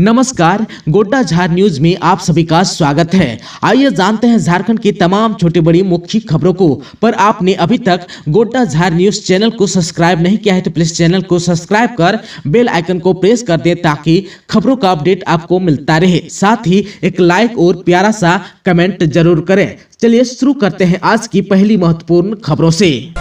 नमस्कार, गोड्डा झार न्यूज में आप सभी का स्वागत है। आइए जानते हैं झारखंड की तमाम छोटी बड़ी मुख्य खबरों को। पर आपने अभी तक गोड्डा झार न्यूज चैनल को सब्सक्राइब नहीं किया है तो प्लीज चैनल को सब्सक्राइब कर बेल आइकन को प्रेस कर दे ताकि खबरों का अपडेट आपको मिलता रहे। साथ ही एक लाइक और प्यारा सा कमेंट जरूर करें। चलिए शुरू करते हैं आज की पहली महत्वपूर्ण खबरों से।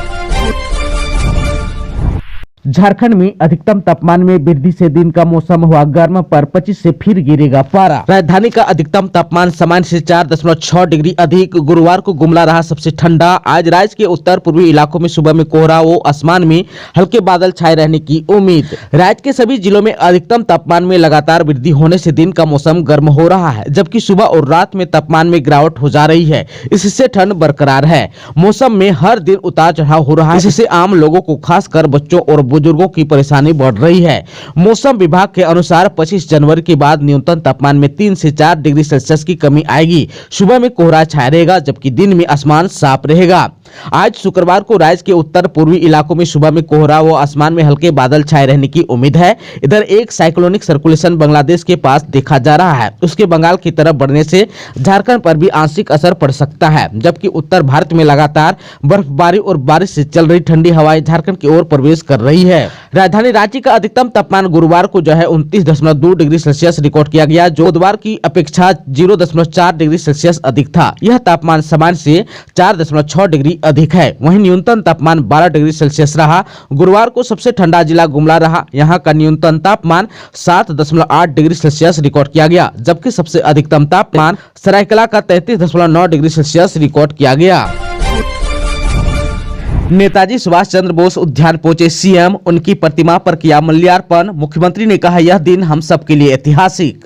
झारखंड में अधिकतम तापमान में वृद्धि से दिन का मौसम हुआ गर्म, पर 25 से फिर गिरेगा पारा। राजधानी का अधिकतम तापमान सामान्य से 4.6 डिग्री अधिक गुरुवार को गुमला रहा सबसे ठंडा। आज राज्य के उत्तर पूर्वी इलाकों में सुबह में कोहरा व आसमान में हल्के बादल छाए रहने की उम्मीद। राज्य के सभी जिलों में अधिकतम तापमान में लगातार वृद्धि होने से दिन का मौसम गर्म हो रहा है, जबकि सुबह और रात में तापमान में गिरावट हो जा रही है। इससे ठंड बरकरार है। मौसम में हर दिन उतार चढ़ाव हो रहा है, इससे आम लोगों को खासकर बच्चों और बुजुर्गों की परेशानी बढ़ रही है। मौसम विभाग के अनुसार 25 जनवरी के बाद न्यूनतम तापमान में 3 से 4 डिग्री सेल्सियस की कमी आएगी। सुबह में कोहरा छाया रहेगा, जबकि दिन में आसमान साफ रहेगा। आज शुक्रवार को राज्य के उत्तर पूर्वी इलाकों में सुबह में कोहरा व आसमान में हल्के बादल छाए रहने की उम्मीद है। इधर एक साइक्लोनिक सर्कुलेशन बांग्लादेश के पास देखा जा रहा है। उसके बंगाल की तरफ बढ़ने से झारखंड पर भी आंशिक असर पड़ सकता है, जबकि उत्तर भारत में लगातार बर्फबारी और बारिश से चल रही ठंडी हवाएं झारखंड की ओर प्रवेश कर रही है। राजधानी रांची का अधिकतम तापमान गुरुवार को 29.2 डिग्री सेल्सियस रिकॉर्ड किया गया, जो बुधवार की अपेक्षा 0.4 डिग्री सेल्सियस अधिक था। यह तापमान सामान्य से 4.6 डिग्री अधिक है। वहीं न्यूनतम तापमान 12 डिग्री सेल्सियस रहा। गुरुवार को सबसे ठंडा जिला गुमला रहा। यहां का न्यूनतम तापमान 7.8 डिग्री सेल्सियस रिकॉर्ड किया गया, जबकि सबसे अधिकतम तापमान सरायकला का 33.9 डिग्री सेल्सियस रिकॉर्ड किया गया। नेताजी सुभाष चंद्र बोस उद्यान पहुंचे सीएम, उनकी प्रतिमा पर किया माल्यार्पण। मुख्यमंत्री ने कहा, यह दिन हम सबके लिए ऐतिहासिक।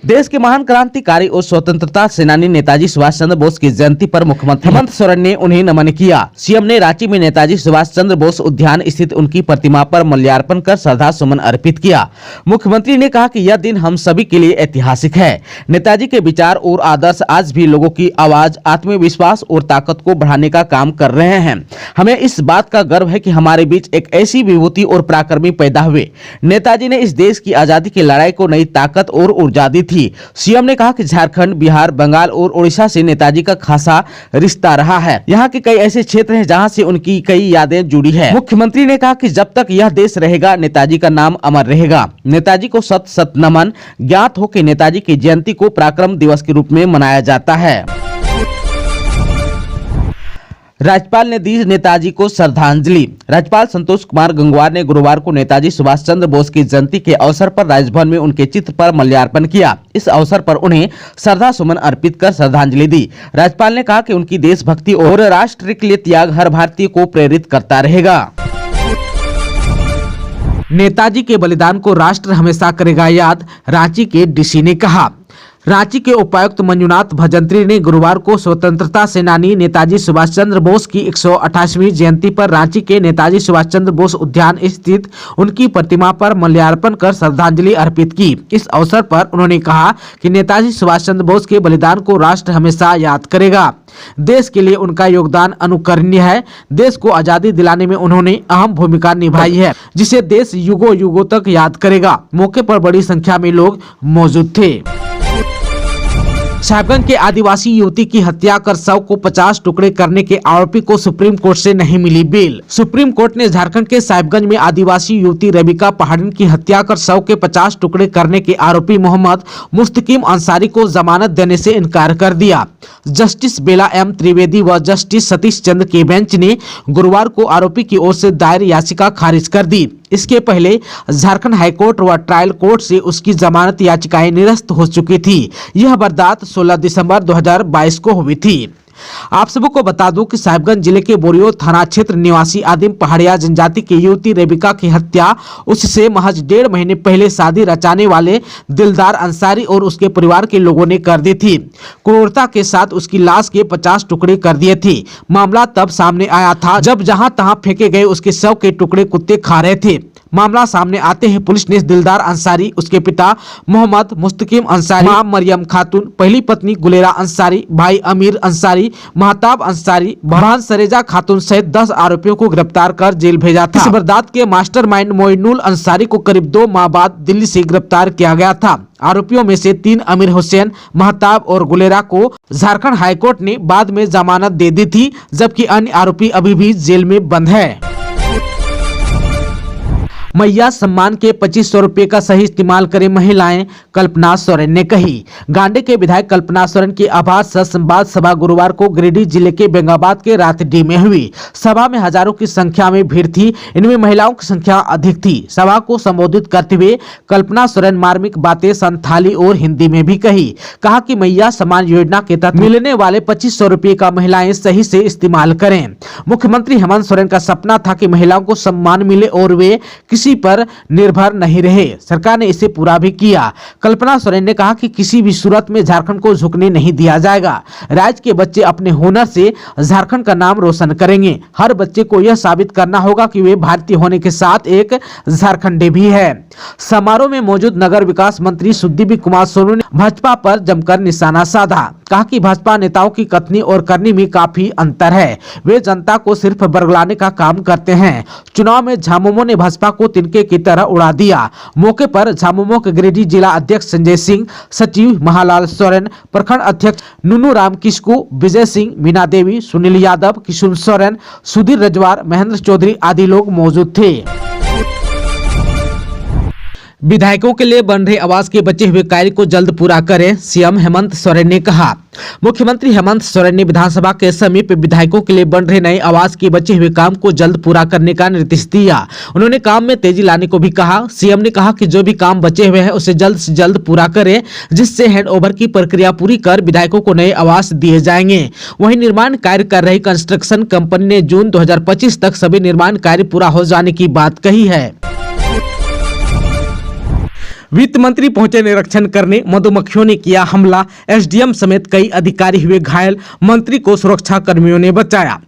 देश के महान क्रांतिकारी और स्वतंत्रता सेनानी नेताजी सुभाष चंद्र बोस की जयंती पर मुख्यमंत्री हेमंत सोरेन ने उन्हें नमन किया। सीएम ने रांची में नेताजी सुभाष चंद्र बोस उद्यान स्थित उनकी प्रतिमा पर माल्यार्पण कर श्रद्धा सुमन अर्पित किया। मुख्यमंत्री ने कहा कि यह दिन हम सभी के लिए ऐतिहासिक है। नेताजी के विचार और आदर्श आज भी लोगों की आवाज, आत्मविश्वास और ताकत को बढ़ाने का काम कर रहे हैं। हमें इस बात का गर्व है कि हमारे बीच एक ऐसी विभूति और पराक्रमी पैदा हुए। नेताजी ने इस देश की आजादी की लड़ाई को नई ताकत और ऊर्जा दी थी। सीएम ने कहा कि झारखंड, बिहार, बंगाल और ओडिशा से नेताजी का खासा रिश्ता रहा है। यहाँ के कई ऐसे क्षेत्र हैं जहाँ से उनकी कई यादें जुड़ी है। मुख्यमंत्री ने कहा कि जब तक यह देश रहेगा, नेताजी का नाम अमर रहेगा। नेताजी को शत शत नमन। ज्ञात हो कि नेताजी की जयंती को पराक्रम दिवस के रूप में मनाया जाता है। राज्यपाल ने दी नेताजी को श्रद्धांजलि। राज्यपाल संतोष कुमार गंगवार ने गुरुवार को नेताजी सुभाष चंद्र बोस की जयंती के अवसर पर राजभवन में उनके चित्र पर माल्यार्पण किया। इस अवसर पर उन्हें श्रद्धा सुमन अर्पित कर श्रद्धांजलि दी। राज्यपाल ने कहा कि उनकी देशभक्ति और राष्ट्र के लिए त्याग हर भारतीय को प्रेरित करता रहेगा। नेताजी के बलिदान को राष्ट्र हमेशा करेगा याद, रांची के डीसी ने कहा। रांची के उपायुक्त मंजुनाथ भजंत्री ने गुरुवार को स्वतंत्रता सेनानी नेताजी सुभाष चंद्र बोस की 128वीं जयंती पर रांची के नेताजी सुभाष चंद्र बोस उद्यान स्थित उनकी प्रतिमा पर माल्यार्पण कर श्रद्धांजलि अर्पित की। इस अवसर पर उन्होंने कहा कि नेताजी सुभाष चंद्र बोस के बलिदान को राष्ट्र हमेशा याद करेगा। देश के लिए उनका योगदान अनुकरणीय है। देश को आजादी दिलाने में उन्होंने अहम भूमिका निभाई है, जिसे देश युगों युगों तक याद करेगा। मौके पर बड़ी संख्या में लोग मौजूद थे। साहिबगंज के आदिवासी युवती की हत्या कर शव को 50 टुकड़े करने के आरोपी को सुप्रीम कोर्ट से नहीं मिली बेल। सुप्रीम कोर्ट ने झारखंड के साहिबगंज में आदिवासी युवती रेबिका पहाड़िन की हत्या कर शव के 50 टुकड़े करने के आरोपी मोहम्मद मुस्तकीम अंसारी को जमानत देने से इनकार कर दिया। जस्टिस बेला एम त्रिवेदी व जस्टिस सतीश चंद्र के बेंच ने गुरुवार को आरोपी की ओर से दायर याचिका खारिज कर दी। इसके पहले झारखंड हाईकोर्ट व ट्रायल कोर्ट से उसकी जमानत याचिकाएं निरस्त हो चुकी थी। यह वारदात 16 दिसंबर 2022 को हुई थी। आप सबको बता दूं कि साहिबगंज जिले के बोरियो थाना क्षेत्र निवासी आदिम पहाड़िया जनजाति की युवती रेबिका की हत्या उससे महज 1.5 महीने पहले शादी रचाने वाले दिलदार अंसारी और उसके परिवार के लोगों ने कर दी थी। क्रूरता के साथ उसकी लाश के 50 टुकड़े कर दिए थे। मामला तब सामने आया था जब जहां तहां फेंके गए उसके शव के टुकड़े कुत्ते खा रहे थे। मामला सामने आते ही पुलिस ने दिलदार अंसारी, उसके पिता मोहम्मद मुस्तकीम अंसारी, मां मरियम खातून, पहली पत्नी गुलेरा अंसारी, भाई अमीर अंसारी, महताब अंसारी, बहन सरेजा खातून सहित 10 आरोपियों को गिरफ्तार कर जेल भेजा था। इस वारदात के मास्टरमाइंड मोइनुल अंसारी को करीब 2 माह बाद दिल्ली से गिरफ्तार किया गया था। आरोपियों में से 3 अमीर हुसैन, महताब और गुलेरा को झारखंड हाईकोर्ट ने बाद में जमानत दे दी थी, जबकि अन्य आरोपी अभी भी जेल में बंद है। मैया सम्मान के 2500 रुपए का सही इस्तेमाल करें महिलाएं, कल्पना सोरेन ने कही। गांडे के विधायक कल्पना सोरेन की आभास सह संवाद सभा गुरुवार को गिरिडीह जिले के बेंगाबाद के रातडी में हुई। सभा में हजारों की संख्या में भीड़ थी, इनमें महिलाओं की संख्या अधिक थी। सभा को संबोधित करते हुए कल्पना सोरेन मार्मिक बातें संथाली और हिंदी में भी कहा कि मैया सम्मान योजना के तहत मिलने वाले 2500 रुपए का महिलाएं सही से इस्तेमाल करें। मुख्यमंत्री हेमंत सोरेन का सपना था कि महिलाओं को सम्मान मिले और वे किसी पर निर्भर नहीं रहे। सरकार ने इसे पूरा भी किया। कल्पना सोरेन ने कहा कि किसी भी सूरत में झारखंड को झुकने नहीं दिया जाएगा। राज्य के बच्चे अपने हुनर से झारखंड का नाम रोशन करेंगे। हर बच्चे को यह साबित करना होगा कि वे भारतीय होने के साथ एक झारखंडी भी है। समारोह में मौजूद नगर विकास मंत्री सुदीप कुमार सोनू ने भाजपा पर जमकर निशाना साधा। कहा कि भाजपा नेताओं की कथनी और करनी में काफी अंतर है। वे जनता को सिर्फ बरगलाने का काम करते हैं। चुनाव में झामुमो ने भाजपा को तिनके की तरह उड़ा दिया। मौके पर झामुमो के गिरिडीह जिला अध्यक्ष संजय सिंह, सचिव महालाल सोरेन, प्रखंड अध्यक्ष नुनू राम किस्कू, विजय सिंह, मीना देवी, सुनील यादव, किशुन सोरेन, सुधीर रजवार, महेंद्र चौधरी आदि लोग मौजूद थे। विधायकों के लिए बन रहे आवास के बचे हुए कार्य को जल्द पूरा करें, सीएम हेमंत सोरेन ने कहा। मुख्यमंत्री हेमंत सोरेन ने विधानसभा के समीप विधायकों के लिए बन रहे नए आवास के बचे हुए काम को जल्द पूरा करने का निर्देश दिया। उन्होंने काम में तेजी लाने को भी कहा। सीएम ने कहा कि जो भी काम बचे हुए हैं उसे जल्द से जल्द पूरा करें, जिससे हैंडओवर की प्रक्रिया पूरी कर विधायकों को नए आवास दिए जाएंगे। वहीं निर्माण कार्य कर रही कंस्ट्रक्शन कंपनी ने जून 2025 तक सभी निर्माण कार्य पूरा हो जाने की बात कही है। वित्त मंत्री पहुंचे निरीक्षण करने, मधुमक्खियों ने किया हमला, एसडीएम समेत कई अधिकारी हुए घायल, मंत्री को सुरक्षा कर्मियों ने बचाया।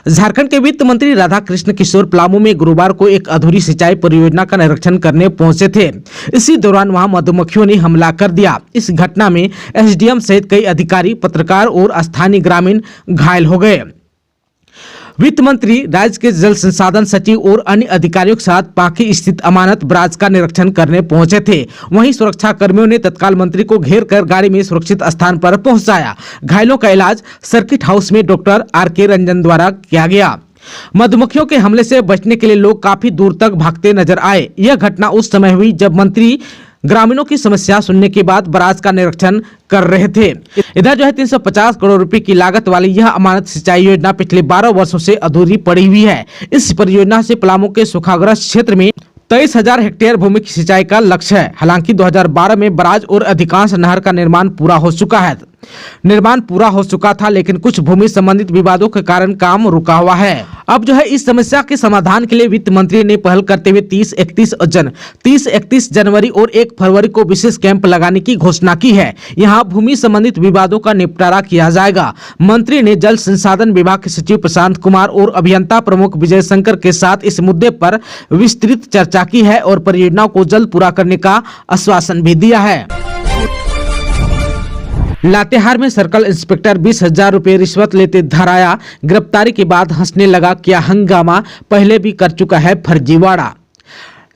झारखंड के वित्त मंत्री राधाकृष्ण किशोर पलामू में गुरुवार को एक अधूरी सिंचाई परियोजना का निरीक्षण करने पहुंचे थे। इसी दौरान वहां मधुमक्खियों ने हमला कर दिया। इस घटना में एसडीएम सहित कई अधिकारी, पत्रकार और स्थानीय ग्रामीण घायल हो गए। वित्त मंत्री राज्य के जल संसाधन सचिव और अन्य अधिकारियों के साथ पांकी स्थित अमानत बराज का निरीक्षण करने पहुंचे थे। वहीं सुरक्षा कर्मियों ने तत्काल मंत्री को घेर कर गाड़ी में सुरक्षित स्थान पर पहुंचाया। घायलों का इलाज सर्किट हाउस में डॉक्टर आर.के. रंजन द्वारा किया गया। मधुमक्खियों के हमले से बचने के लिए लोग काफी दूर तक भागते नजर आए। यह घटना उस समय हुई जब मंत्री ग्रामीणों की समस्या सुनने के बाद बराज का निरीक्षण कर रहे थे। इधर 350 करोड़ रुपए की लागत वाली यह अमानत सिंचाई योजना पिछले 12 वर्षों से अधूरी पड़ी हुई है। इस परियोजना से पलामू के सूखाग्रस्त क्षेत्र में 23,000 हेक्टेयर भूमि की सिंचाई का लक्ष्य है। हालांकि 2012 में बराज और अधिकांश नहर का निर्माण पूरा हो चुका था, लेकिन कुछ भूमि संबंधित विवादों के कारण काम रुका हुआ है। अब इस समस्या के समाधान के लिए वित्त मंत्री ने पहल करते हुए 30-31 जनवरी और 1 फरवरी को विशेष कैंप लगाने की घोषणा की है। यहाँ भूमि संबंधित विवादों का निपटारा किया जाएगा। मंत्री ने जल संसाधन विभाग के सचिव प्रशांत कुमार और अभियंता प्रमुख विजय शंकर के साथ इस मुद्दे पर विस्तृत चर्चा की है और परियोजनाओं को जल्द पूरा करने का आश्वासन भी दिया है। लातेहार में सर्कल इंस्पेक्टर 20,000 रुपए रिश्वत लेते धराया, गिरफ्तारी के बाद हंसने लगा, किया हंगामा, पहले भी कर चुका है फर्जीवाड़ा।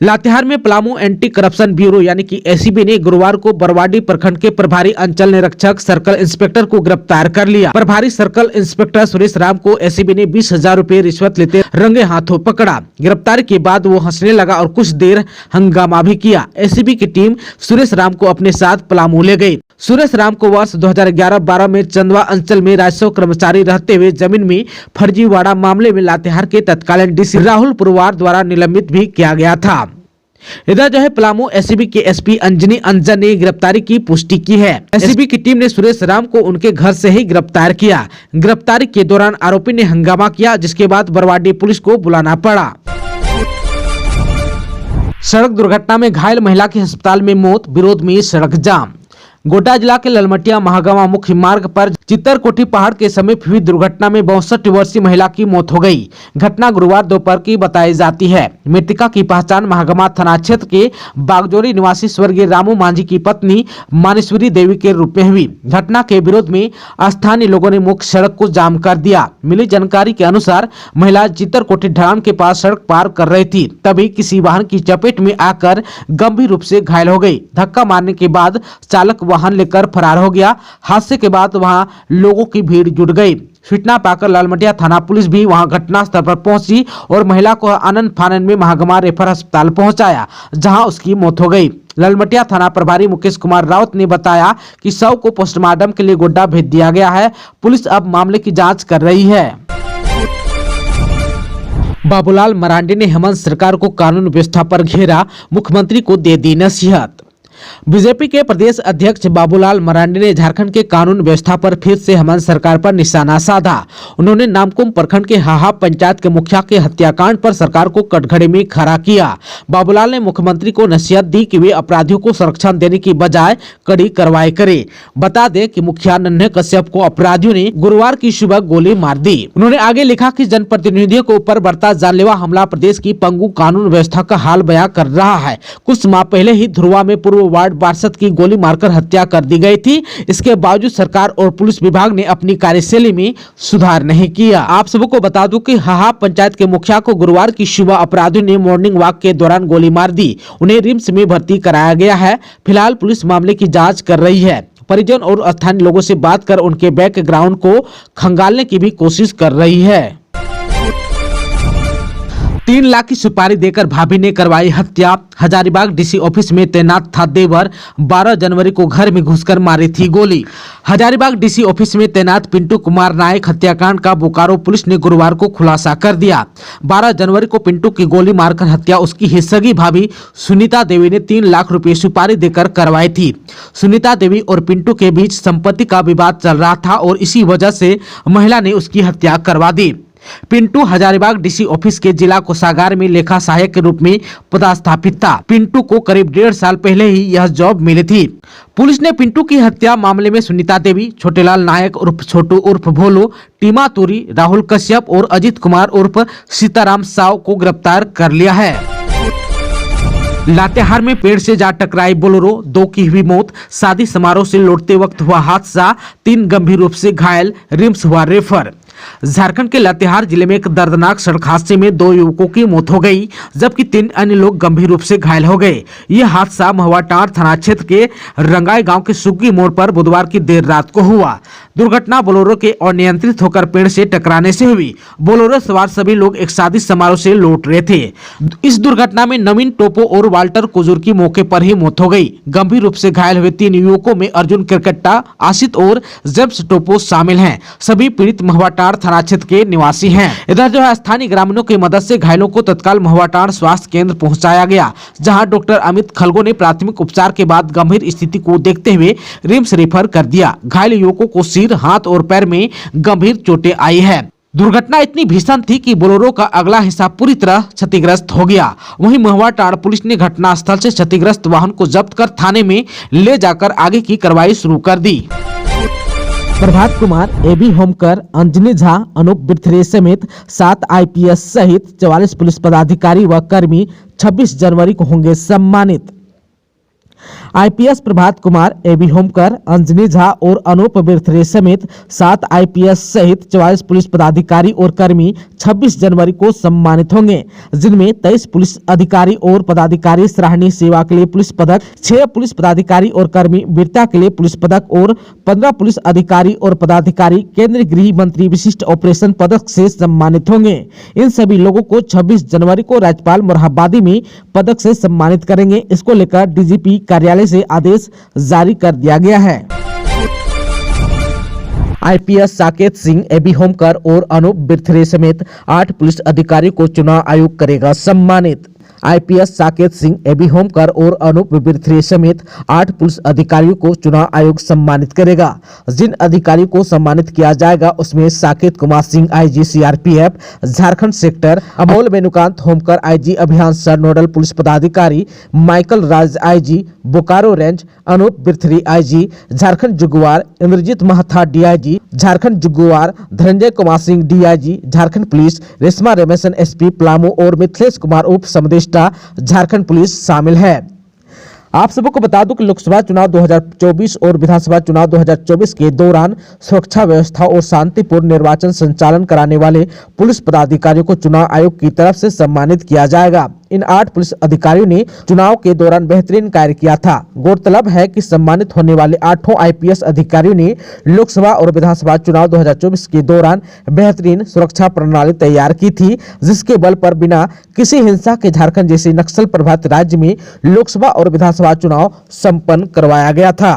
लातेहार में पलामू एंटी करप्शन ब्यूरो यानी कि एसीबी ने गुरुवार को बरवाडी प्रखंड के प्रभारी अंचल निरीक्षक सर्कल इंस्पेक्टर को गिरफ्तार कर लिया। प्रभारी सर्कल इंस्पेक्टर सुरेश राम को एसीबी ने 20,000 रुपए रिश्वत लेते रंगे हाथों पकड़ा। गिरफ्तारी के बाद वो हंसने लगा और कुछ देर हंगामा भी किया। एसीबी की टीम सुरेश राम को अपने साथ पलामू ले गई। सुरेश राम को वर्ष 2011-12 में चंदवा अंचल में राजस्व कर्मचारी रहते हुए जमीन में फर्जीवाड़ा मामले में लातेहार के तत्कालीन डीसी राहुल पुरवार द्वारा निलंबित भी किया गया था। इधर पलामू एसीबी के एसपी अंजनी अंजन ने गिरफ्तारी की पुष्टि की है। एसीबी की टीम ने सुरेश राम को उनके घर से ही गिरफ्तार किया। गिरफ्तारी के दौरान आरोपी ने हंगामा किया, जिसके बाद बरवाडी पुलिस को बुलाना पड़ा। सड़क दुर्घटना में घायल महिला की अस्पताल में मौत, विरोध में सड़क जाम। गोड्डा जिला के ललमटिया महागामा मुख्य मार्ग पर चित्तरकोठी पहाड़ के समीप हुई दुर्घटना में 62 वर्षीय महिला की मौत हो गई। घटना गुरुवार दोपहर की बताई जाती है। मृतका की पहचान महागामा थाना क्षेत्र के बागजोरी निवासी स्वर्गीय रामू मांझी की पत्नी मानेश्वरी देवी के रूप में हुई। घटना के विरोध में स्थानीय लोगों ने मुख्य सड़क को जाम कर दिया। मिली जानकारी के अनुसार महिला चित्तरकोठी ढलान के पास सड़क पार कर रही थी, तभी किसी वाहन की चपेट में आकर गंभीर रूप से घायल हो गई। धक्का मारने के बाद चालक वाहन लेकर फरार हो गया। हादसे के बाद वहां लोगों की भीड़ जुट गई। सूचना पाकर लालमटिया थाना पुलिस भी वहां घटनास्थल पर पहुंची और महिला को आनंद फानन में महागामा रेफर अस्पताल पहुंचाया, जहां उसकी मौत हो गई। लालमटिया थाना प्रभारी मुकेश कुमार राउत ने बताया कि शव को पोस्टमार्टम के लिए गोड्डा भेज दिया गया है। पुलिस अब मामले की जांच कर रही है। बाबूलाल मरांडी ने हेमंत सरकार को कानून व्यवस्था पर घेरा, मुख्यमंत्री को दे दी नसीहत। बीजेपी के प्रदेश अध्यक्ष बाबूलाल मरांडी ने झारखंड के कानून व्यवस्था पर फिर से हेमंत सरकार पर निशाना साधा। उन्होंने नामकुम प्रखंड के हाहा पंचायत के मुखिया के हत्याकांड पर सरकार को कटघरे में खड़ा किया। बाबूलाल ने मुख्यमंत्री को नसीहत दी कि वे अपराधियों को संरक्षण देने की बजाय कड़ी कार्रवाई करें। बता दें कि मुखिया नन्हे कश्यप को अपराधियों ने गुरुवार की सुबह गोली मार दी। उन्होंने आगे लिखा कि जनप्रतिनिधियों के ऊपर बढ़ता जानलेवा हमला प्रदेश की पंगु कानून व्यवस्था का हाल बयां कर रहा है। कुछ माह पहले ही धुरवा में पूर्व वार्ड पार्षद की गोली मारकर हत्या कर दी गई थी। इसके बावजूद सरकार और पुलिस विभाग ने अपनी कार्यशैली में सुधार नहीं किया। आप सबको बता दूं कि हाहा पंचायत के मुखिया को गुरुवार की सुबह अपराधियों ने मॉर्निंग वॉक के दौरान गोली मार दी। उन्हें रिम्स में भर्ती कराया गया है। फिलहाल पुलिस मामले की जांच कर रही है। परिजन और स्थानीय लोगों से बात कर उनके बैकग्राउंड को खंगालने की भी कोशिश कर रही है। 3 लाख की सुपारी देकर भाभी ने करवाई हत्या। हजारीबाग डीसी ऑफिस में तैनात था देवर, 12 जनवरी को घर में घुसकर मारी थी गोली। हजारीबाग डीसी ऑफिस में तैनात पिंटू कुमार नायक हत्याकांड का बोकारो पुलिस ने गुरुवार को खुलासा कर दिया। 12 जनवरी को पिंटू की गोली मारकर हत्या उसकी ही सगी भाभी सुनीता देवी ने 3 लाख रुपए सुपारी देकर करवाई थी। सुनीता देवी और पिंटू के बीच संपत्ति का विवाद चल रहा था और इसी वजह से महिला ने उसकी हत्या करवा दी। पिंटू हजारीबाग डीसी ऑफिस के जिला कोषागार में लेखा सहायक के रूप में पदस्थापित था। पिंटू को करीब 1.5 साल पहले ही यह जॉब मिली थी। पुलिस ने पिंटू की हत्या मामले में सुनीता देवी, छोटेलाल नायक उर्फ छोटू उर्फ भोलू, टीमा तुरी, राहुल कश्यप और अजित कुमार उर्फ सीताराम साव को गिरफ्तार कर लिया है। लातेहार में पेड़ से जा टकराई बोलेरो, 2 की हुई मौत। शादी समारोह से लौटते वक्त हुआ हादसा, 3 गंभीर रूप से घायल, रिम्स हुआ रेफर। झारखंड के लातेहार जिले में एक दर्दनाक सड़क हादसे में 2 युवकों की मौत हो गई, जबकि 3 अन्य लोग गंभीर रूप से घायल हो गए। यह हादसा महुआटांड़ थाना क्षेत्र के रंगाई गांव के सुग्गी मोड़ पर बुधवार की देर रात को हुआ। दुर्घटना बोलेरो के अनियंत्रित होकर पेड़ से टकराने से हुई। बोलेरो सवार सभी लोग एक शादी समारोह से लौट रहे थे। इस दुर्घटना में नवीन टोपो और वाल्टर कुजूर की मौके पर ही मौत हो गई। गंभीर रूप से घायल हुए 3 युवकों में अर्जुन किरकट्टा, आशित और जेम्स टोपो शामिल हैं। सभी पीड़ित महुआटांड़ थाना क्षेत्र के निवासी हैं। इधर जो है स्थानीय ग्रामीणों की मदद से घायलों को तत्काल महुआटांड़ स्वास्थ्य केंद्र पहुंचाया गया, जहां डॉक्टर अमित खलगो ने प्राथमिक उपचार के बाद गंभीर स्थिति को देखते हुए रिम्स रेफर कर दिया। घायल युवकों को सिर, हाथ और पैर में गंभीर चोटें आई है। दुर्घटना इतनी भीषण थी कि बोलेरो का अगला हिस्सा पूरी तरह क्षतिग्रस्त हो गया। वहीं महुआटांड़ पुलिस ने घटनास्थल से क्षतिग्रस्त वाहन को जब्त कर थाने में ले जाकर आगे की कार्रवाई शुरू कर दी। प्रभात कुमार, एबी होमकर, अंजनी झा, अनूप बिरथरे समेत 7 IPS सहित 44 पुलिस पदाधिकारी व कर्मी 26 जनवरी को होंगे सम्मानित। IPS प्रभात कुमार, एबी होमकर, अंजनी झा और अनूप बिरथरे समेत 7 IPS सहित 44 पुलिस पदाधिकारी और कर्मी 26 जनवरी को सम्मानित होंगे, जिनमें 23 पुलिस अधिकारी और पदाधिकारी सराहनीय सेवा के लिए पुलिस पदक, 6 पुलिस पदाधिकारी और कर्मी वीरता के लिए पुलिस पदक और 15 पुलिस अधिकारी और पदाधिकारी केंद्रीय गृह मंत्री विशिष्ट ऑपरेशन पदक से सम्मानित होंगे। इन सभी लोगों को 26 जनवरी को राज्यपाल मोरहाबादी में पदक से सम्मानित करेंगे। इसको लेकर DGP कार्यालय से आदेश जारी कर दिया गया है। IPS साकेत सिंह, एबी होमकर और अनूप बिरथरे समेत 8 पुलिस अधिकारियों को चुनाव आयोग करेगा सम्मानित। आईपीएस साकेत सिंह, एबी होमकर और अनूप बिरथरे समेत 8 पुलिस अधिकारियों को चुनाव आयोग सम्मानित करेगा। जिन अधिकारियों को सम्मानित किया जाएगा उसमें Saket Kumar Singh, IG CRPF Jharkhand sector, Amol Menukant Homkar, IG अभियान सर नोडल पुलिस पदाधिकारी, Michael Raj IG Bokaro range, Anoop Birthare IG Jharkhand Jaguar, Indrajeet Mahtha DIG Jharkhand Jaguar, Dhananjay Kumar Singh DIG Jharkhand police, Reshma Ramesan SP Palamu और मिथिलेश कुमार उप समदेष्टा झारखंड पुलिस शामिल है। आप सबको बता दूं कि लोकसभा चुनाव 2024 और विधानसभा चुनाव 2024 के दौरान सुरक्षा व्यवस्था और शांतिपूर्ण निर्वाचन संचालन कराने वाले पुलिस पदाधिकारियों को चुनाव आयोग की तरफ से सम्मानित किया जाएगा। इन 8 पुलिस अधिकारियों ने चुनाव के दौरान बेहतरीन कार्य किया था। गौरतलब है कि सम्मानित होने वाले 8 आईपीएस अधिकारियों ने लोकसभा और विधानसभा चुनाव 2024 के दौरान बेहतरीन सुरक्षा प्रणाली तैयार की थी, जिसके बल पर बिना किसी हिंसा के झारखंड जैसे नक्सल प्रभावित राज्य में लोकसभा और विधानसभा चुनाव संपन्न करवाया गया था।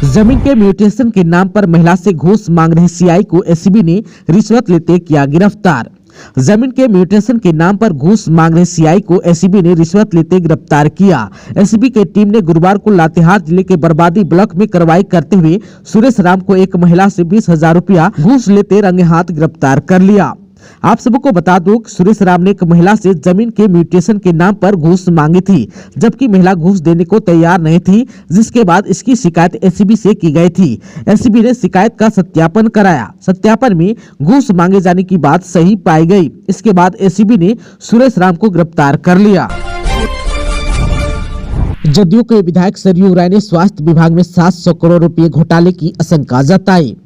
जमीन के म्यूटेशन के नाम पर महिला से घूस मांग रहे सीआई को एसीबी ने रिश्वत लेते किया गिरफ्तार। जमीन के म्यूटेशन के नाम पर घूस मांग रहे सीआई को एसीबी ने रिश्वत लेते गिरफ्तार किया। एसीबी की टीम ने गुरुवार को लातेहार जिले के बरबादी ब्लॉक में कार्रवाई करते हुए सुरेश राम को एक महिला से 20,000 रुपया घूस लेते रंगे हाथ गिरफ्तार कर लिया। आप सबको बता दूं कि सुरेश राम ने एक महिला से जमीन के म्यूटेशन के नाम पर घूस मांगी थी, जबकि महिला घूस देने को तैयार नहीं थी, जिसके बाद इसकी शिकायत एसीबी से की गई थी। एसीबी ने शिकायत का सत्यापन कराया। सत्यापन में घूस मांगे जाने की बात सही पाई गई। इसके बाद एसीबी ने सुरेश राम को गिरफ्तार कर लिया। जदयू के विधायक सरयू राय ने स्वास्थ्य विभाग में 700 करोड़ रुपए घोटाले की आशंका जताई।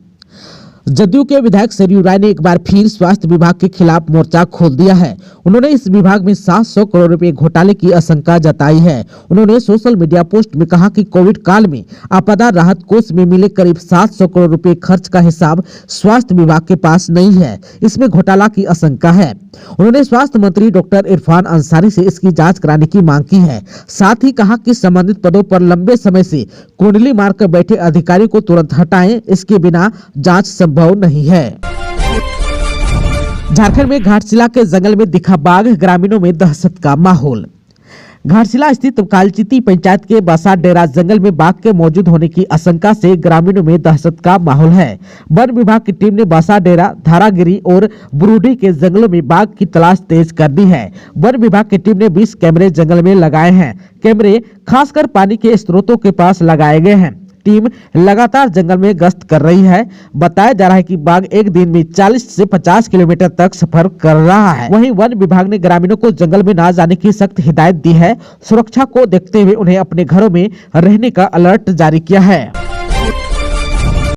जदयू के विधायक सरयू राय ने एक बार फिर स्वास्थ्य विभाग के खिलाफ मोर्चा खोल दिया है। उन्होंने इस विभाग में 700 करोड़ रुपए घोटाले की आशंका जताई है। उन्होंने सोशल मीडिया पोस्ट में कहा कि कोविड काल में आपदा राहत कोष में मिले करीब 700 करोड़ रुपए खर्च का हिसाब स्वास्थ्य विभाग के पास नहीं है, इसमें घोटाला की आशंका है। उन्होंने स्वास्थ्य मंत्री डॉक्टर इरफान अंसारी से इसकी जाँच कराने की मांग की है। साथ ही कहा कि संबंधित पदों पर लंबे समय से कुंडली मारकर बैठे अधिकारी को तुरंत हटाएं, इसके बिना जाँच संभव नहीं है। झारखंड में घाटशिला के जंगल में दिखा बाघ, ग्रामीणों में दहशत का माहौल। घाटशिला स्थित कालचिती पंचायत के बसा डेरा जंगल में बाघ के मौजूद होने की आशंका से ग्रामीणों में दहशत का माहौल है। वन विभाग की टीम ने बसा डेरा, धारागिरी और बुरुडी के जंगलों में बाघ की तलाश तेज कर दी है। वन विभाग की टीम ने 20 कैमरे जंगल में लगाए हैं। कैमरे खासकर पानी के स्रोतों के पास लगाए गए हैं। टीम लगातार जंगल में गश्त कर रही है। बताया जा रहा है कि बाघ एक दिन में 40 से 50 किलोमीटर तक सफर कर रहा है। वहीं वन विभाग ने ग्रामीणों को जंगल में न जाने की सख्त हिदायत दी है। सुरक्षा को देखते हुए उन्हें अपने घरों में रहने का अलर्ट जारी किया है।